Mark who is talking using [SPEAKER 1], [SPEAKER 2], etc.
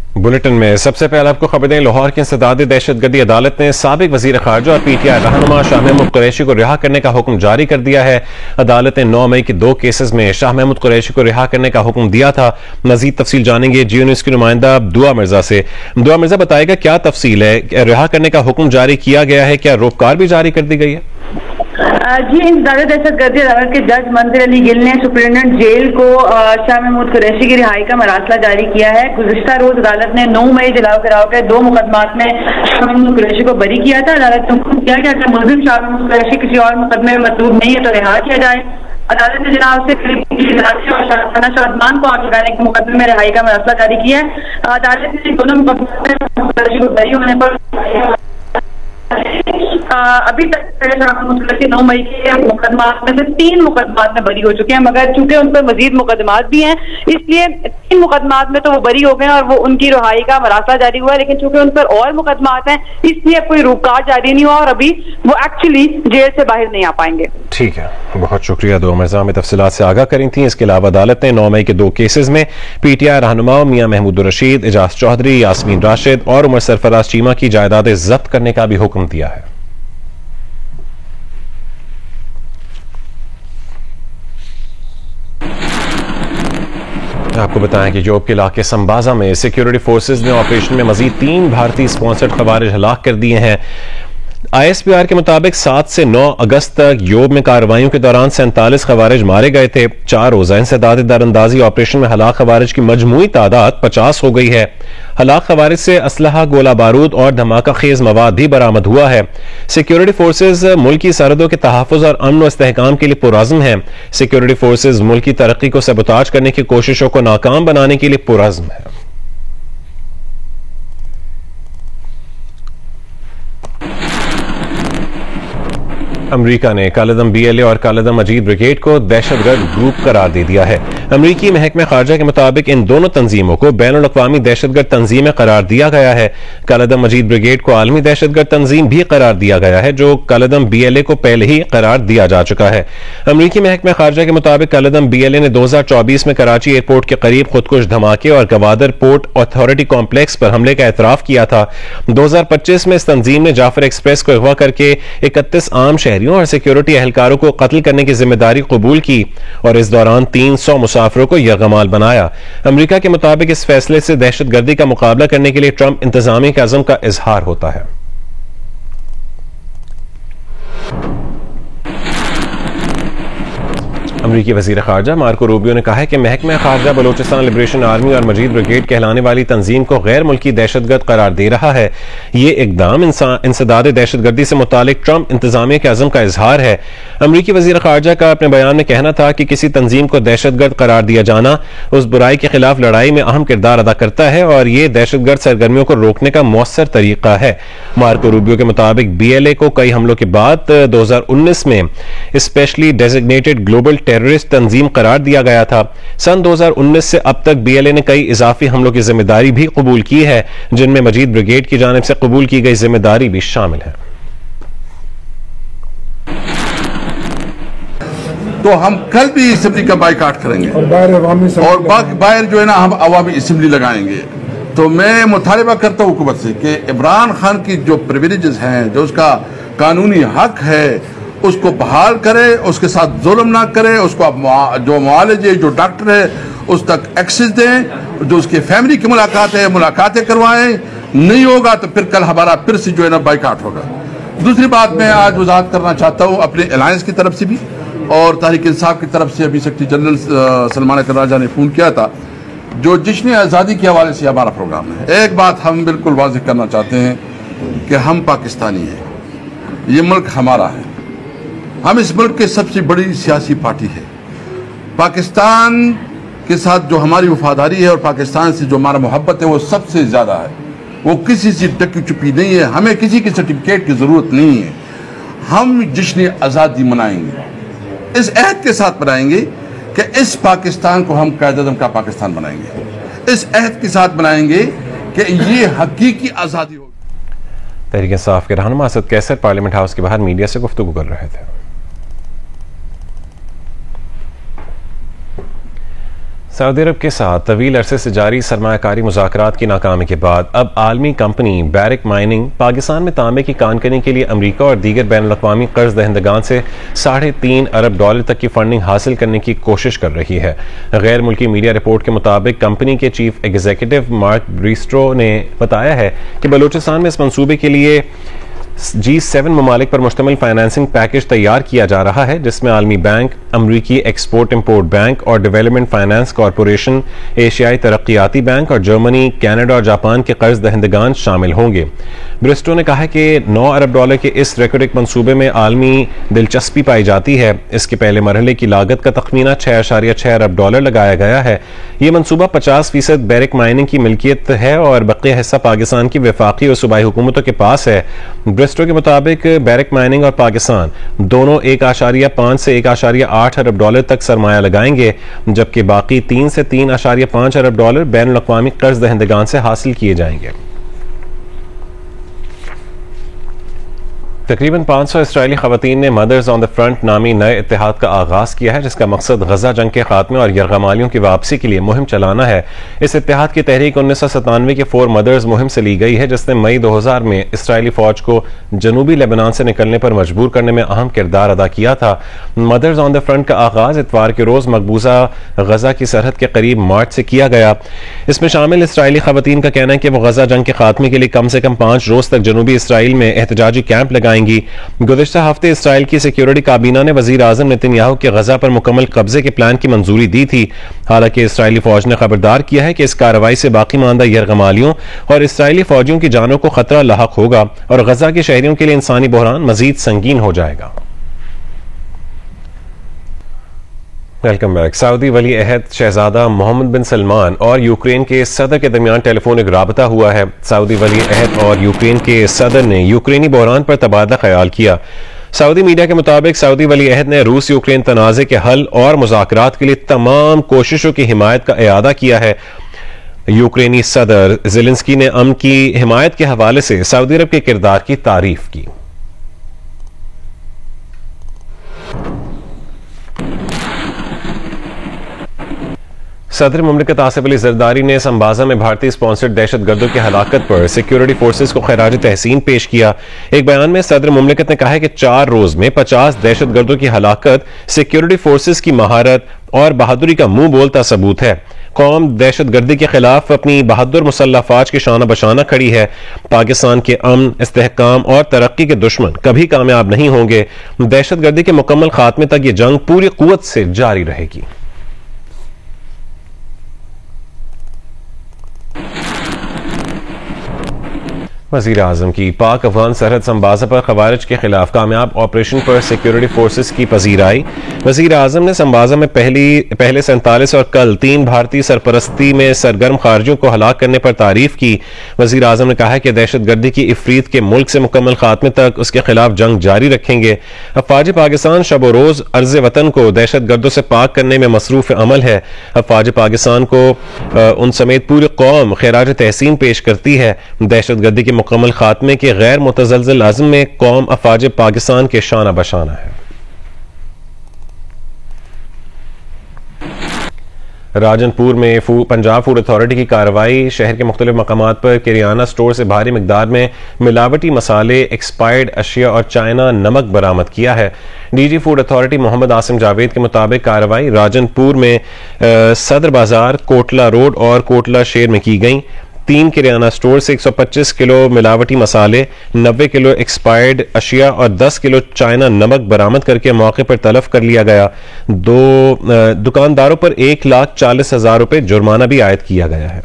[SPEAKER 1] Bulletin में सबसे पहले आपको खबर दें, लाहौर की इंसदादी दहशतगर्दी अदालत ने साबिक वजीर खारजा और पीटीआई रहनुमा शाह महमूद कुरैशी को रिहा करने का हुक्म जारी कर दिया है। अदालत ने 9 मई के 2 केसेस में शाह महमूद कुरैशी को रिहा करने का हुक्म दिया था। मजीद तफसील जानेंगे जियो न्यूज की नुमाइंदा दुआ मिर्जा से। दुआ मिर्जा, बताएगा क्या तफसील है? रिहा करने का हुक्म जारी किया गया है, क्या रोककार भी जारी कर दी गई है?
[SPEAKER 2] जी, इंसदादी दहशतगर्दी अदालत के जज मंजर अली गिल ने सुप्रिंटेंडेंट जेल को शाह महमूद कुरैशी की रिहाई का मरासला जारी किया है। गुज़िश्ता रोज अदालत ने 9 मई जलाओ कराओ के 2 मुकदमात में शाह महमूद कुरैशी को बरी किया था। अदालत ने हुक्म किया कि अगर मुलजिम शाह महमूद कुरैशी किसी और मुकदमे में मतलूब नहीं है तो रिहा किया जाए। अदालत ने जनाब से शादमान को आग लगाने के मुकदमे में रिहाई का मरासला जारी किया है। अदालत ने दोनों मुकदमे को बरी होने पर अभी तक 9 मई के मुकदमात में से 3 मुकदमात में बरी हो चुके हैं, मगर चूंकि उन पर मजीद मुकदमात भी हैं इसलिए 3 मुकदमात में तो वो बरी हो गए और वो उनकी रिहाई का मरासला जारी हुआ है। लेकिन चूंकि उन पर और मुकदमात हैं इसलिए कोई रोककार जारी नहीं हुआ और अभी वो एक्चुअली जेल से बाहर नहीं आ पाएंगे।
[SPEAKER 1] ठीक है, बहुत शुक्रिया दुआ मिर्जा, हमें तफसीलात से आगाह करी थी। इसके अलावा अदालत ने 9 मई के 2 केसेस में पीटीआई रहनुमाओं मियां महमूद रशीद, एजाज चौधरी, यास्मीन राशिद और उमर सरफराज चीमा की जायदादें जब्त करने का भी हुक्म दिया है। आपको बताएं कि जोब के इलाके संबाजा में सिक्योरिटी फोर्सेज ने ऑपरेशन में मजीद 3 भारतीय स्पॉन्सर्ड खवारिज हलाक कर दिए हैं। ISPR के मुताबिक 7 से 9 अगस्त तक योब में कार्रवाइयों के दौरान 47 खवारिज मारे गए थे। 4 रोजा इंसदादी दरअंदाजी ऑपरेशन में हलाक खवारिज की मजमूई तादाद 50 हो गई है। हलाक खवारिज से असलहा, गोला बारूद और धमाका खेज मवाद भी बरामद हुआ है। सिक्योरिटी फोर्सेज मुल्क की सरहदों के तहफ़्फ़ुज़ और अमन व इस्तेहकाम के लिए पुरअज़्म है। सिक्योरिटी फोर्सेज मुल्क की तरक्की को सबोताज करने की कोशिशों को नाकाम बनाने के लिए पुरअज़्म है। अमरीका ने कालेदम BLA और कालेदम मजीद ब्रिगेड को दहशतगर्द ग्रुप करार दे दिया है। अमरीकी महकमे खारजा के मुताबिक इन दोनों तंजीमों को बैनुल अक़वामी दहशतगर्द तंजीमें करार दिया गया है। कालेदम मजीद ब्रिगेड को आलमी दहशतगर्द तंजीम भी करार दिया गया है, जो कालेदम BLA को पहले ही करार दिया जा चुका है। अमरीकी महकमे खारजा के मुताबिक कालेदम BLA ने 2024 में कराची एयरपोर्ट के करीब खुदकुश धमाके और गवादर पोर्ट अथॉरिटी कॉम्प्लेक्स पर हमले का एतराफ किया था। 2025 में इस तंजीम ने जाफर एक्सप्रेस को अगवा करके 31 आम और सिक्योरिटी एहलकारों को कत्ल करने की जिम्मेदारी कबूल की और इस दौरान 300 मुसाफिरों को यरगमाल बनाया। अमेरिका के मुताबिक इस फैसले से दहशतगर्दी का मुकाबला करने के लिए ट्रंप इंतजामी के अज़म का इजहार होता है। अमरीकी वजीर खारजा मार्को रूबियो ने कहा है कि महकमा खारजा बलोचिस्तान लिबरेशन आर्मी और मजीद ब्रिगेड कहलाने वाली तंजीम को गैर मुल्की दहशतगर्द करार दे रहा है। ये इकदाम इंसदादी दहशतगर्दी से मुतालिक ट्रंप इंतजामिया के अज़म का इजहार है। अमरीकी वजीर खारजा का अपने बयान में कहना था कि किसी तंजीम को दहशतगर्द करार दिया जाना उस बुराई के खिलाफ लड़ाई में अहम किरदार अदा करता है और ये दहशतगर्द सरगर्मियों को रोकने का मौसर तरीका है। मार्को रूबियो के मुताबिक BLA को कई हमलों के बाद 2019 में स्पेशली डेजिग्नेटेड ग्लोबल टेररिस्ट तंजीम करार दिया गया था। सन 2019 से अब तक BLA ने कई इजाफी हमलों की जिम्मेदारी भी कबूल की है, जिनमें मजीद ब्रिगेड की जानिब से कबूल की गई जिम्मेदारी भी शामिल है।
[SPEAKER 3] तो हम कल भी असेंबली का बाइकाट करेंगे और बाहर जो है ना हम अवामी असेंबली लगाएंगे। तो मैं मुतालबा करता हूँ हुकूमत से कि इमरान खान की जो प्रिविलेजेस हैं, जो उसका कानूनी हक है, उसको बहाल करे, उसके साथ जुल्म ना करे, उसको जो मुआलजे जो डॉक्टर है उस तक एक्सेस दें, जो उसके फैमिली की मुलाकात है मुलाकातें करवाएं। नहीं होगा तो फिर कल हमारा फिर से जो है ना बाइकाट होगा। दूसरी बात मैं आज वजाहत करना चाहता हूँ अपने अलायंस की तरफ से भी और तहरीक इंसाफ की तरफ से। अभी सेक्रेटरी जनरल सलमान राजा ने फ़ोन किया था, जो जश्न आज़ादी के हवाले से हमारा प्रोग्राम है। एक बात हम बिल्कुल वाज़ेह करना चाहते हैं कि हम पाकिस्तानी हैं, ये मुल्क हमारा है, हम इस मुल्क की सबसे बड़ी सियासी पार्टी है। पाकिस्तान के साथ जो हमारी वफादारी है और पाकिस्तान से जो हमारा मोहब्बत है वो सबसे ज़्यादा है। वो किसी से टकी छुपी नहीं है, हमें किसी के सर्टिफिकेट की ज़रूरत नहीं है। हम जश्न आज़ादी मनाएंगे, इस अहद के साथ मनाएंगे कि इस पाकिस्तान को हम कायद-ए-आज़म का पाकिस्तान बनाएंगे। इस अहद के साथ बनाएंगे कि ये हकीकी आज़ादी होगी।
[SPEAKER 1] तहरीक इंसाफ के रहनुमा असद कैसर पार्लियामेंट हाउस के बाहर मीडिया से गुफ्तगू कर रहे थे। सऊदी अरब के साथ तवील अरसे से जारी सरमायाकारी मुज़ाकरात की नाकामी के बाद अब आलमी कंपनी बैरिक माइनिंग पाकिस्तान में तांबे की कानकनी के लिए अमरीका और दीगर बैनुल-अक़वामी कर्ज दहिंदगान से $3.5 अरब तक की फंडिंग हासिल करने की कोशिश कर रही है। गैर मुल्की मीडिया रिपोर्ट के मुताबिक कंपनी के चीफ एग्जीक्यूटिव मार्क ब्रिस्टो ने बताया है कि बलूचिस्तान में इस मंसूबे के लिए G7 ममालिक पर मुश्तमिल फाइनेंसिंग पैकेज तैयार किया जा रहा है, जिसमें आलमी बैंक, अमरीकी एक्सपोर्ट इम्पोर्ट बैंक और डेवलपमेंट फाइनेंस कॉरपोरेशन, एशियाई तरक्याती बैंक और जर्मनी, कनाडा और जापान के कर्ज दहिंदगान शामिल होंगे। ब्रिस्टो ने कहा कि $9 अरब के इस रेकॉर्डिक मंसूबे में आलमी दिलचस्पी पाई जाती है। इसके पहले मरहले की लागत का तखमीना $6.6 अरब लगाया गया है। यह मंसूबा 50% बैरिक माइनिंग की मिल्कियत है और बकिया हिस्सा पाकिस्तान की वफाकी और सूबाई हुकूमतों के पास है। ब्रिस्टो के मुताबिक बैरिक माइनिंग और पाकिस्तान दोनों $1.5 से $1.8 अरब तक सरमाया लगाएंगे, जबकि बाकी $3 से $3.5 अरब बैनुल-अक़वामी कर्ज दहिंदगान से हासिल किए जाएंगे। तकरीबन 500 इसराइली ख़वातीन ने मदर्स ऑन द फ्रंट नामी नए इत्तेहाद का आगाज़ किया है, जिसका मकसद गजा जंग के खात्मे और यरगमालियों की वापसी के लिए मुहिम चलाना है। इस इत्तेहाद की तहरीक 1997 के 4 मदर्स मुहिम से ली गई है, जिसने मई 2000 में इसराइली फौज को जनूबी लेबनान से निकलने पर मजबूर करने में अहम किरदार अदा किया था। मदर्स ऑन द फ्रंट का आगाज़ इतवार के रोज़ मकबूजा गजा की सरहद के करीब मार्च से किया गया। इसमें शामिल इसराइली ख़वातीन का कहना है कि वो गजा जंग के खात्मे के लिए कम से कम 5 रोज़ तक जनूबी इसराइल में एहतजाजी कैंप लगाएंगी। गुज़िश्ता हफ्ते इसराइल की सिक्योरिटी काबीना ने वज़ीर आज़म नेतन्याहू के गजा पर मुकम्मल कब्जे के प्लान की मंजूरी दी थी। हालांकि इसराइली फौज ने खबरदार किया है कि इस कार्रवाई से बाकी मानदा यरगमालियों और इसराइली फौजियों की जानों को खतरा लाहक होगा और गजा के शहरियों के लिए इंसानी बहरान मजीद संगीन हो जाएगा। Welcome back. सऊदी वली अहद शहजादा मोहम्मद बिन सलमान और यूक्रेन के सदर के दरमियान टेलीफोनिक राबता हुआ है। सऊदी वली अहद और यूक्रेन के सदर ने यूक्रेनी बहरान पर तबादला ख्याल किया। सऊदी मीडिया के मुताबिक सऊदी वली अहद ने रूस यूक्रेन तनाज़े के हल और मुज़ाकरात के लिए तमाम कोशिशों की हिमायत का इआदा किया है। यूक्रेनी सदर ज़ेलेंस्की ने अमन की हिमायत के हवाले से सऊदी अरब के किरदार की तारीफ की। सदर मुमलिकत आसिफ अली जरदारी ने संबाजा में भारतीय स्पॉन्सर्ड दहशत गर्दों की हलाकत पर सिक्योरिटी फोर्सेस को खैराज तहसीन पेश किया। एक बयान में सदर मुमलिकत ने कहा है कि 4 रोज में 50 दहशत गर्दों की हलाकत सिक्योरिटी फोर्सेस की महारत और बहादुरी का मुंह बोलता सबूत है। कौम दहशत गर्दी के खिलाफ अपनी बहादुर मुसल्लह फौज की शाना बशाना खड़ी है। पाकिस्तान के अमन, इस्तेहकाम और तरक्की के दुश्मन कभी कामयाब नहीं होंगे। दहशत गर्दी के मुकम्मल खात्मे तक ये जंग पूरी कुव्वत से जारी रहेगी। वज़ीर आज़म की पाक अफगान सरहद संबाजा पर खवारिज के खिलाफ कामयाब ऑपरेशन पर सिक्योरिटी फोर्सेस की पजीराई। वज़ीर आज़म ने संबाजा में पहले 47 और कल 3 भारतीय सरपरस्ती में सरगर्म खारजियों को हलाक करने पर तारीफ की। वज़ीर आज़म ने कहा कि दहशत गर्दी की इफरीत के मुल्क से मुकम्मल खात्मे तक उसके खिलाफ जंग जारी रखेंगे। अफवाज पाकिस्तान शब रोज़ अर्ज़ वतन को दहशत गर्दों से पाक करने में मसरूफ़ अमल है। अफवाज पाकिस्तान को उन समेत पूरी कौम खैराज तहसीन पेश करती है। दहशत गर्दी के मुकम्मल खात्मे के गैर मुतज़लज़ल अज़्म में कौम अफवाज पाकिस्तान के शाना बशाना है। राजनपुर में पंजाब फूड अथॉरिटी की कार्रवाई शहर के मुख्तलिफ मकामात पर किरियाना स्टोर से भारी मिकदार में मिलावटी मसाले, एक्सपायर्ड अशिया और चाइना नमक बरामद किया है। DG food authority Mohammad Asim Javed के मुताबिक कार्रवाई राजनपुर में सदर बाजार, कोटला रोड और कोटला शेर में की गई। 3 किराना स्टोर से 125 किलो मिलावटी मसाले, 90 किलो एक्सपायर्ड अशिया और 10 किलो चाइना नमक बरामद करके मौके पर तलब कर लिया गया। 2 दुकानदारों पर 1,40,000 रुपए जुर्माना भी आयद किया गया है।